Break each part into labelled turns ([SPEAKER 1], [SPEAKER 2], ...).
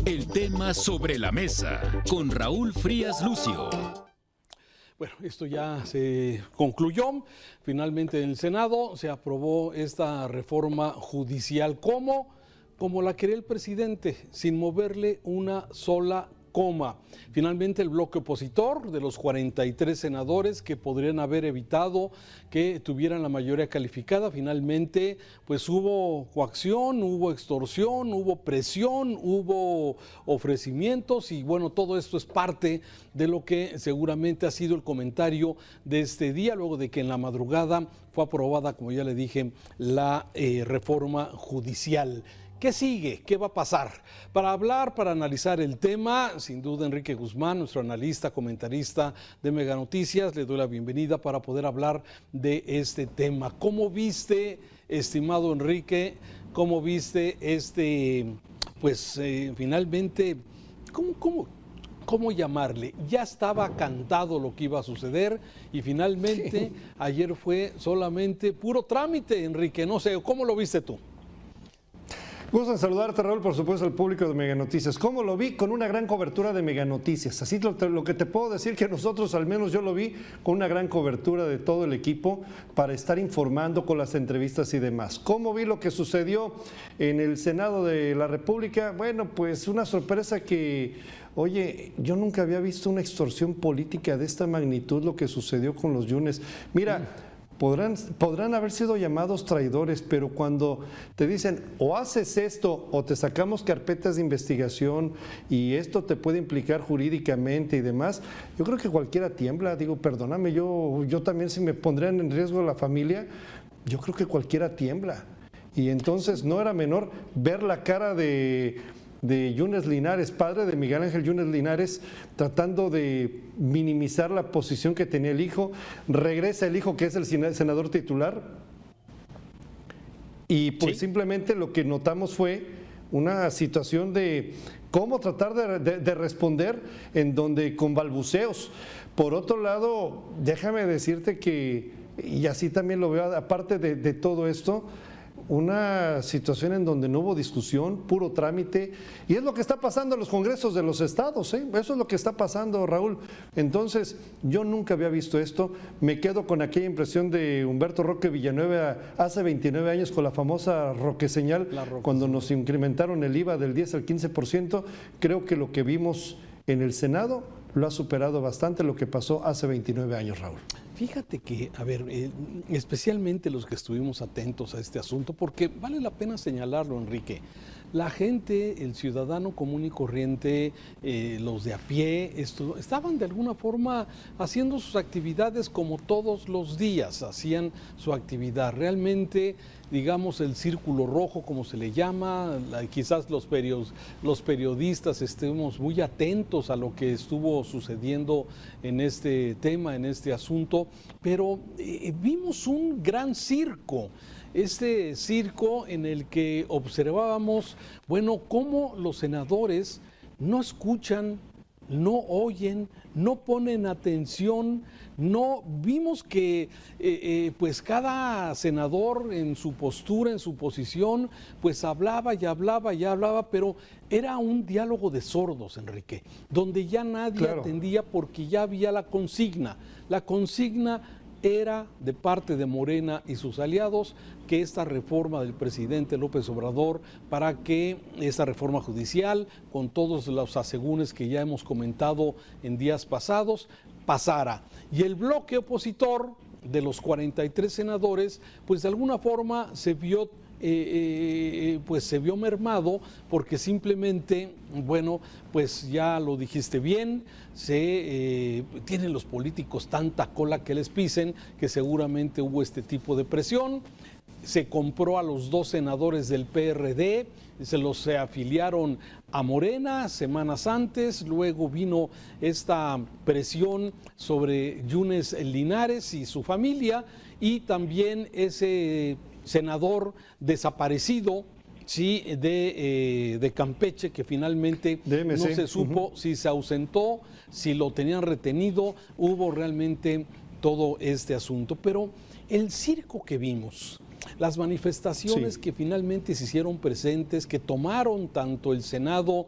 [SPEAKER 1] El tema sobre la mesa con Raúl Frías Lucio.
[SPEAKER 2] Bueno, esto ya se concluyó. Finalmente en el Senado se aprobó esta reforma judicial. ¿Cómo? Como la quería el presidente, sin moverle una sola coma. Finalmente el bloque opositor de los 43 senadores que podrían haber evitado que tuvieran la mayoría calificada, finalmente pues hubo coacción, hubo extorsión, hubo presión, hubo ofrecimientos y bueno, todo esto es parte de lo que seguramente ha sido el comentario de este día, luego de que en la madrugada fue aprobada, como ya le dije, la reforma judicial. ¿Qué sigue? ¿Qué va a pasar? Para hablar, para analizar el tema, sin duda Enrique Guzmán, nuestro analista, comentarista de Mega Noticias, le doy la bienvenida para poder hablar de este tema. ¿Cómo viste, estimado Enrique, cómo viste finalmente, ¿cómo llamarle? Ya estaba cantado lo que iba a suceder y finalmente ayer fue solamente puro trámite, Enrique, no sé, ¿cómo lo viste tú?
[SPEAKER 3] Gusto en saludarte, Raúl, por supuesto al público de Mega Noticias. ¿Cómo lo vi? Con una gran cobertura de Mega Noticias. Así lo que te puedo decir que nosotros, al menos yo lo vi, con una gran cobertura de todo el equipo para estar informando con las entrevistas y demás. ¿Cómo vi lo que sucedió en el Senado de la República? Bueno, pues una sorpresa que, oye, yo nunca había visto una extorsión política de esta magnitud, lo que sucedió con los Yunes. Mira, podrán haber sido llamados traidores, pero cuando te dicen o haces esto o te sacamos carpetas de investigación y esto te puede implicar jurídicamente y demás, yo creo que cualquiera tiembla. Digo, perdóname, yo también, si me pondrían en riesgo la familia, yo creo que cualquiera tiembla. Y entonces no era menor ver la cara de Yunes Linares, padre de Miguel Ángel Yunes Linares, tratando de minimizar la posición que tenía el hijo. Regresa el hijo, que es el senador titular, y pues simplemente lo que notamos fue una situación de cómo tratar de responder en donde con balbuceos. Por otro lado, déjame decirte que, y así también lo veo, aparte de todo esto, una situación en donde no hubo discusión, puro trámite, y es lo que está pasando en los congresos de los estados, ¿eh? Eso es lo que está pasando, Raúl. Entonces, yo nunca había visto esto. Me quedo con aquella impresión de Humberto Roque Villanueva hace 29 años con la famosa Roque Señal, cuando nos incrementaron el IVA del 10 al 15%. Creo que lo que vimos en el Senado lo ha superado bastante lo que pasó hace 29 años, Raúl.
[SPEAKER 2] Fíjate que, a ver, especialmente los que estuvimos atentos a este asunto, porque vale la pena señalarlo, Enrique, la gente, el ciudadano común y corriente, los de a pie, estaban de alguna forma haciendo sus actividades como todos los días, hacían su actividad. Realmente, digamos, el círculo rojo, como se le llama, quizás los periodistas estemos muy atentos a lo que estuvo sucediendo en este tema, en este asunto, pero vimos un gran circo. Este circo en el que observábamos, bueno, cómo los senadores no escuchan, no oyen, no ponen atención, no vimos que pues cada senador en su postura, en su posición, pues hablaba y hablaba y hablaba, pero era un diálogo de sordos, Enrique, donde ya nadie atendía porque ya había la consigna. La consigna era de parte de Morena y sus aliados que esta reforma del presidente López Obrador, para que esta reforma judicial, con todos los asegúnes que ya hemos comentado en días pasados, pasara. Y el bloque opositor de los 43 senadores, pues de alguna forma se vio mermado porque simplemente, bueno, pues ya lo dijiste bien, tienen los políticos tanta cola que les pisen que seguramente hubo este tipo de presión. Se compró a los dos senadores del PRD, se afiliaron a Morena semanas antes, luego vino esta presión sobre Yunes Linares y su familia, y también ese senador desaparecido, sí, de Campeche, que finalmente no se supo si se ausentó, si lo tenían retenido, hubo realmente todo este asunto. Pero el circo que vimos, las manifestaciones
[SPEAKER 3] Sí.
[SPEAKER 2] que finalmente se hicieron presentes, que tomaron tanto el Senado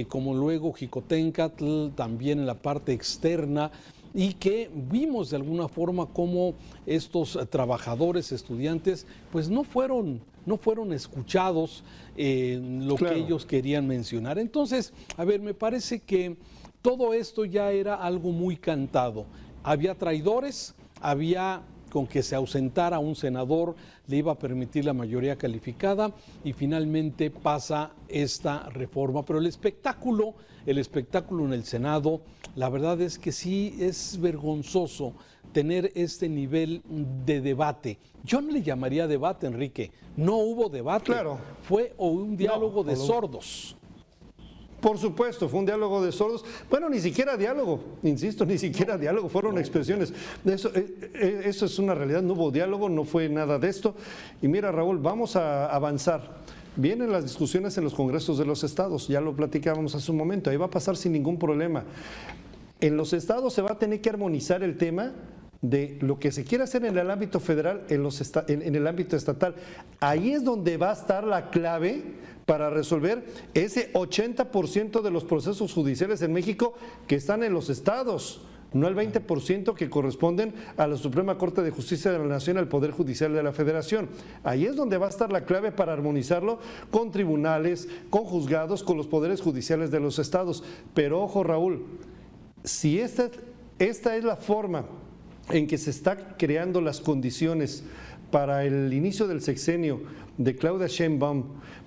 [SPEAKER 2] como luego Jicotencatl, también en la parte externa, y que vimos de alguna forma cómo estos trabajadores, estudiantes, pues no fueron escuchados en lo que ellos querían mencionar. Entonces, a ver, me parece que todo esto ya era algo muy cantado. Había traidores, había con que se ausentara un senador, le iba a permitir la mayoría calificada y finalmente pasa esta reforma. Pero el espectáculo en el Senado, la verdad es que sí es vergonzoso tener este nivel de debate. Yo no le llamaría debate, Enrique, no hubo debate, fue un diálogo de sordos.
[SPEAKER 3] Por supuesto, fue un diálogo de sordos. Bueno, ni siquiera diálogo, insisto, ni siquiera diálogo, fueron expresiones. Eso es una realidad, no hubo diálogo, no fue nada de esto. Y mira, Raúl, vamos a avanzar. Vienen las discusiones en los congresos de los estados, ya lo platicábamos hace un momento, ahí va a pasar sin ningún problema. En los estados se va a tener que armonizar el tema de lo que se quiere hacer en el ámbito federal, en el ámbito estatal. Ahí es donde va a estar la clave para resolver ese 80% de los procesos judiciales en México que están en los estados, no el 20% que corresponden a la Suprema Corte de Justicia de la Nación, al Poder Judicial de la Federación. Ahí es donde va a estar la clave para armonizarlo con tribunales, con juzgados, con los poderes judiciales de los estados. Pero ojo, Raúl, si esta es la forma en que se está creando las condiciones para el inicio del sexenio de Claudia Sheinbaum,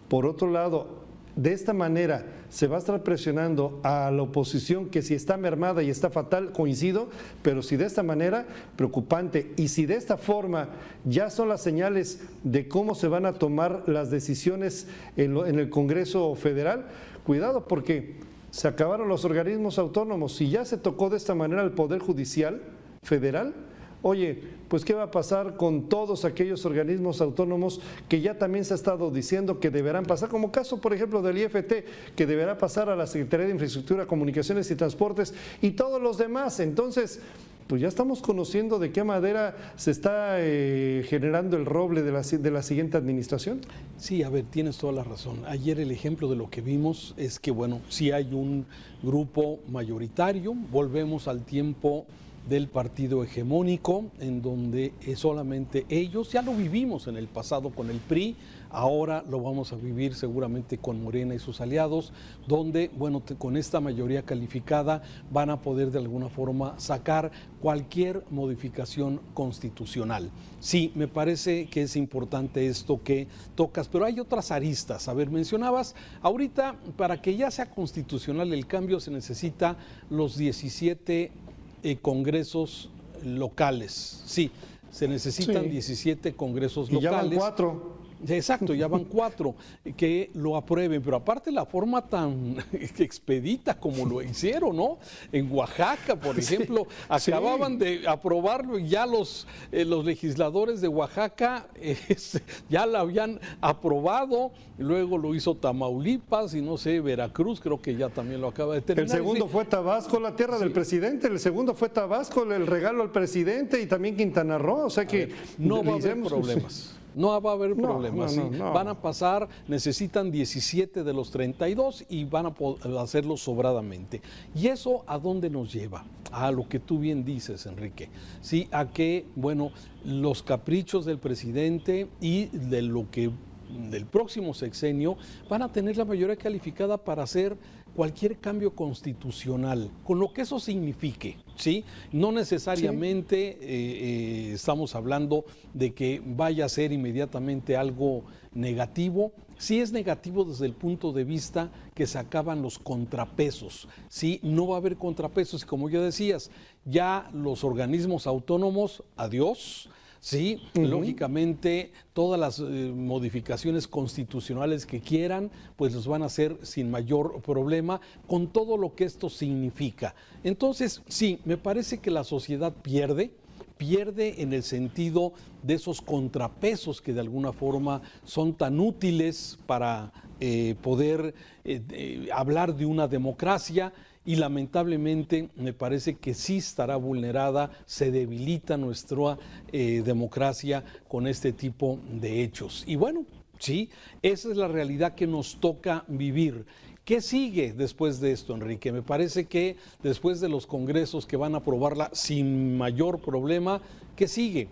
[SPEAKER 3] por otro lado, de esta manera se va a estar presionando a la oposición que si está mermada y está fatal, coincido, pero si de esta manera, preocupante, y si de esta forma ya son las señales de cómo se van a tomar las decisiones en el Congreso Federal, cuidado porque se acabaron los organismos autónomos. Si ya se tocó de esta manera el Poder Judicial Federal, oye, pues ¿qué va a pasar con todos aquellos organismos autónomos que ya también se ha estado diciendo que deberán pasar? Como caso, por ejemplo, del IFT, que deberá pasar a la Secretaría de Infraestructura, Comunicaciones y Transportes y todos los demás. Entonces, pues ya estamos conociendo de qué manera se está generando el roble de la siguiente administración.
[SPEAKER 2] Sí, a ver, tienes toda la razón. Ayer el ejemplo de lo que vimos es que, bueno, sí hay un grupo mayoritario, volvemos al tiempo del partido hegemónico, en donde solamente ellos, ya lo vivimos en el pasado con el PRI, ahora lo vamos a vivir seguramente con Morena y sus aliados, donde, bueno, con esta mayoría calificada van a poder de alguna forma sacar cualquier modificación constitucional. Sí, me parece que es importante esto que tocas, pero hay otras aristas. A ver, mencionabas, ahorita para que ya sea constitucional el cambio se necesita los 17 congresos locales. Sí, se necesitan 17 congresos locales.
[SPEAKER 3] Y ya van 4.
[SPEAKER 2] Exacto, ya van 4 que lo aprueben, pero aparte la forma tan expedita como lo hicieron, ¿no? En Oaxaca, por ejemplo, acababan de aprobarlo y ya los legisladores de Oaxaca ya la habían aprobado, luego lo hizo Tamaulipas y no sé, Veracruz creo que ya también lo acaba de terminar.
[SPEAKER 3] El segundo fue Tabasco, la tierra del presidente, el segundo fue Tabasco, el regalo al presidente y también Quintana Roo, o sea que
[SPEAKER 2] no va a haber problemas. No va a haber problemas. No. Van a pasar, necesitan 17 de los 32 y van a hacerlo sobradamente. ¿Y eso a dónde nos lleva? A lo que tú bien dices, Enrique. Sí, a que, bueno, los caprichos del presidente y de lo que del próximo sexenio van a tener la mayoría calificada para hacer cualquier cambio constitucional, con lo que eso signifique, ¿sí? No necesariamente estamos hablando de que vaya a ser inmediatamente algo negativo. Sí es negativo desde el punto de vista que se acaban los contrapesos, ¿sí? No va a haber contrapesos y como ya decías, ya los organismos autónomos, adiós. Sí, lógicamente todas las modificaciones constitucionales que quieran, pues los van a hacer sin mayor problema, con todo lo que esto significa. Entonces, sí, me parece que la sociedad pierde pierde en el sentido de esos contrapesos que de alguna forma son tan útiles para poder hablar de una democracia. Y lamentablemente me parece que sí estará vulnerada, se debilita nuestra democracia con este tipo de hechos. Y bueno, sí, esa es la realidad que nos toca vivir. ¿Qué sigue después de esto, Enrique? Me parece que después de los congresos que van a aprobarla sin mayor problema, ¿qué sigue?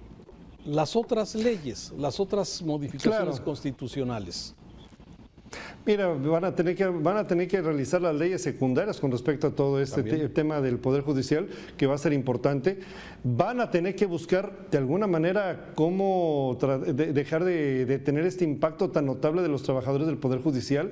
[SPEAKER 2] Las otras leyes, las otras modificaciones constitucionales.
[SPEAKER 3] Mira, van a tener que realizar las leyes secundarias con respecto a todo este tema del Poder Judicial, que va a ser importante. Van a tener que buscar de alguna manera cómo dejar de tener este impacto tan notable de los trabajadores del Poder Judicial,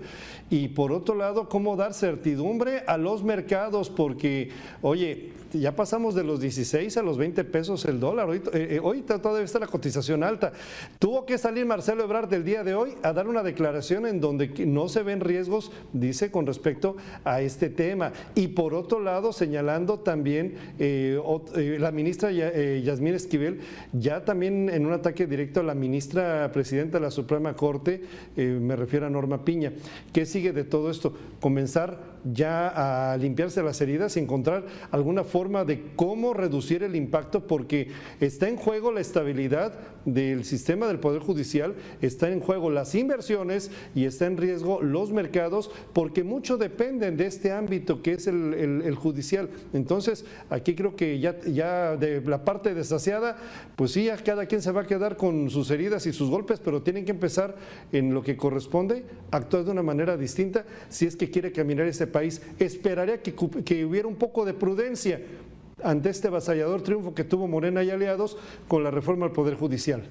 [SPEAKER 3] y por otro lado, cómo dar certidumbre a los mercados, porque, oye, ya pasamos de los 16 a los 20 pesos el dólar. Hoy todavía está la cotización alta. Tuvo que salir Marcelo Ebrard del día de hoy a dar una declaración en donde no se ven riesgos, dice, con respecto a este tema. Y por otro lado, señalando también la ministra Yasmín Esquivel, ya también en un ataque directo a la ministra presidenta de la Suprema Corte, me refiero a Norma Piña. ¿Qué sigue de todo esto? Comenzar ya a limpiarse las heridas y encontrar alguna forma de cómo reducir el impacto, porque está en juego la estabilidad del sistema del Poder Judicial, está en juego las inversiones y está en riesgo los mercados, porque mucho dependen de este ámbito que es el judicial. Entonces, aquí creo que ya de la parte desasiada, pues sí, ya cada quien se va a quedar con sus heridas y sus golpes, pero tienen que empezar en lo que corresponde, actuar de una manera distinta si es que quiere caminar ese país. Esperaría que hubiera un poco de prudencia ante este avasallador triunfo que tuvo Morena y aliados con la reforma al Poder Judicial.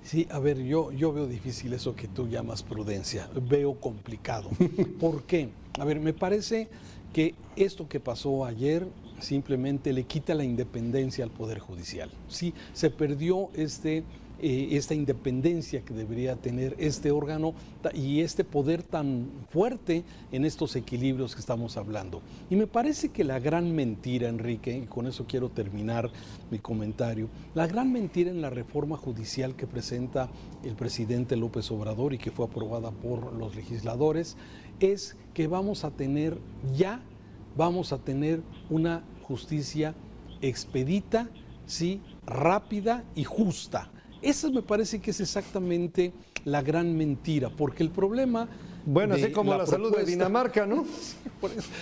[SPEAKER 2] Sí, a ver, yo veo difícil eso que tú llamas prudencia, veo complicado. ¿Por qué? A ver, me parece que esto que pasó ayer simplemente le quita la independencia al Poder Judicial. Sí, se perdió esta independencia que debería tener este órgano y este poder tan fuerte en estos equilibrios que estamos hablando. Y me parece que la gran mentira, Enrique, y con eso quiero terminar mi comentario, la gran mentira en la reforma judicial que presenta el presidente López Obrador y que fue aprobada por los legisladores es que vamos a tener una justicia expedita, sí, rápida y justa. Esa me parece que es exactamente la gran mentira, porque el problema...
[SPEAKER 3] Bueno, así como la salud de Dinamarca, ¿no?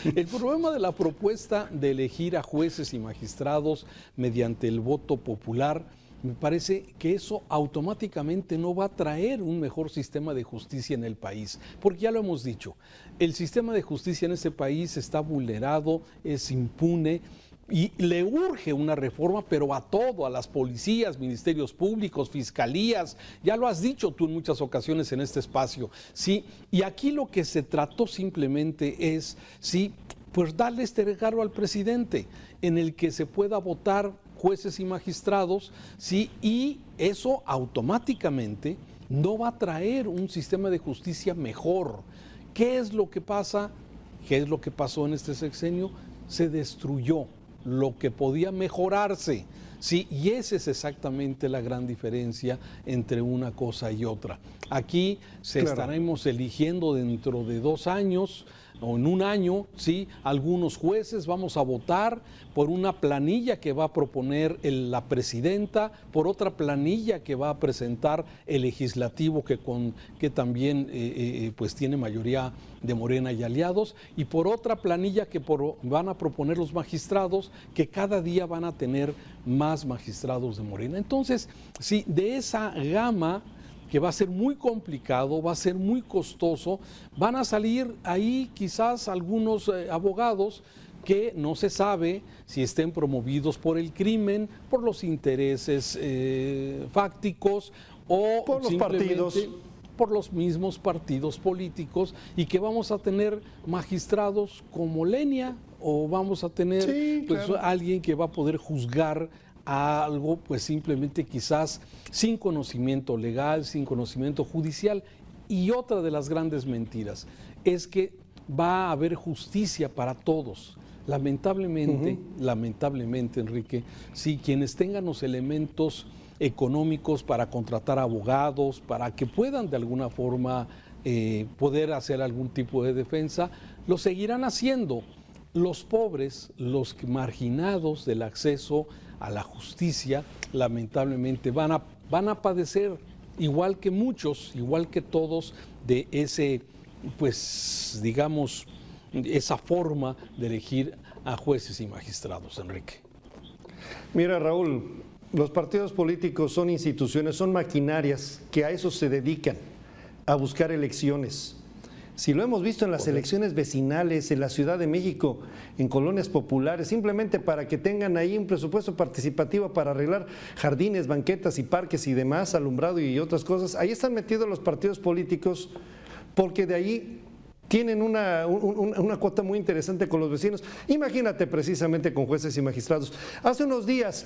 [SPEAKER 2] El problema de la propuesta de elegir a jueces y magistrados mediante el voto popular, me parece que eso automáticamente no va a traer un mejor sistema de justicia en el país, porque ya lo hemos dicho, el sistema de justicia en este país está vulnerado, es impune, y le urge una reforma, pero a todo, a las policías, ministerios públicos, fiscalías, ya lo has dicho tú en muchas ocasiones en este espacio, ¿sí? Y aquí lo que se trató simplemente es, sí, pues darle este regalo al presidente, en el que se pueda votar jueces y magistrados, ¿sí? Y eso automáticamente no va a traer un sistema de justicia mejor. ¿Qué es lo que pasa? ¿Qué es lo que pasó en este sexenio? Se destruyó lo que podía mejorarse, sí, y esa es exactamente la gran diferencia entre una cosa y otra. Aquí estaremos eligiendo dentro de 2 años o en 1 año, sí, algunos jueces. Vamos a votar por una planilla que va a proponer la presidenta, por otra planilla que va a presentar el legislativo que también pues tiene mayoría de Morena y aliados, y por otra planilla que van a proponer los magistrados, que cada día van a tener más magistrados de Morena. Entonces, sí, de esa gama que va a ser muy complicado, va a ser muy costoso, van a salir ahí quizás algunos abogados que no se sabe si estén promovidos por el crimen, por los intereses fácticos o
[SPEAKER 3] por los partidos,
[SPEAKER 2] por los mismos partidos políticos, y que vamos a tener magistrados como Lenia, o vamos a tener alguien que va a poder juzgar a algo pues simplemente quizás sin conocimiento legal, sin conocimiento judicial. Y otra de las grandes mentiras es que va a haber justicia para todos. Lamentablemente, Enrique, sí, quienes tengan los elementos económicos para contratar abogados, para que puedan de alguna forma poder hacer algún tipo de defensa, lo seguirán haciendo. Los pobres, los marginados del acceso a la justicia, lamentablemente van a padecer, igual que muchos, igual que todos, de ese, pues, digamos, esa forma de elegir a jueces y magistrados, Enrique.
[SPEAKER 3] Mira, Raúl, los partidos políticos son instituciones, son maquinarias que a eso se dedican, a buscar elecciones. Si lo hemos visto en las elecciones vecinales, en la Ciudad de México, en colonias populares, simplemente para que tengan ahí un presupuesto participativo para arreglar jardines, banquetas y parques y demás, alumbrado y otras cosas, ahí están metidos los partidos políticos, porque de ahí tienen una cuota muy interesante con los vecinos. Imagínate precisamente con jueces y magistrados. Hace unos días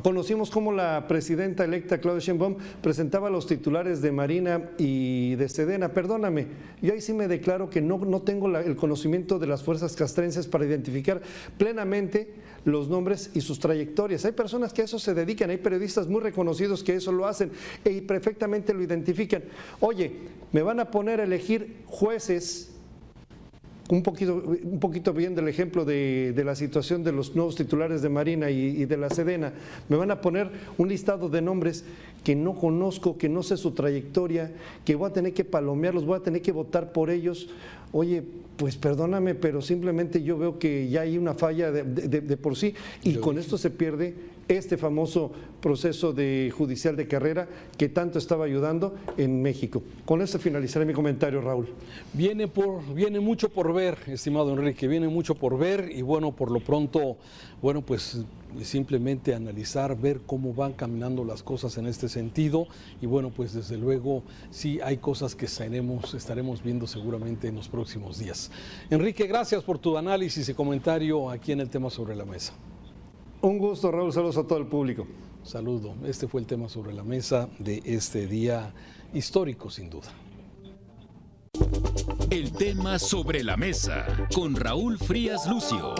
[SPEAKER 3] conocimos cómo la presidenta electa Claudia Sheinbaum presentaba a los titulares de Marina y de Sedena. Perdóname, yo ahí sí me declaro que no tengo el conocimiento de las fuerzas castrenses para identificar plenamente los nombres y sus trayectorias. Hay personas que a eso se dedican, hay periodistas muy reconocidos que eso lo hacen y perfectamente lo identifican. Oye, me van a poner a elegir jueces. Un poquito viendo el ejemplo de la situación de los nuevos titulares de Marina y de la Sedena, me van a poner un listado de nombres que no conozco, que no sé su trayectoria, que voy a tener que palomearlos, voy a tener que votar por ellos. Oye, pues perdóname, pero simplemente yo veo que ya hay una falla de por sí y con esto se pierde este famoso proceso judicial de carrera que tanto estaba ayudando en México. Con esto finalizaré mi comentario, Raúl.
[SPEAKER 2] Viene mucho por ver, estimado Enrique, viene mucho por ver y bueno, por lo pronto, bueno, pues simplemente analizar, ver cómo van caminando las cosas en este sentido y bueno, pues desde luego sí hay cosas que estaremos viendo seguramente en los próximos días. Enrique, gracias por tu análisis y comentario aquí en el Tema Sobre la Mesa.
[SPEAKER 3] Un gusto, Raúl, saludos a todo el público.
[SPEAKER 2] Saludo, este fue el Tema Sobre la Mesa de este día histórico sin duda.
[SPEAKER 1] El Tema Sobre la Mesa con Raúl Frías Lucio.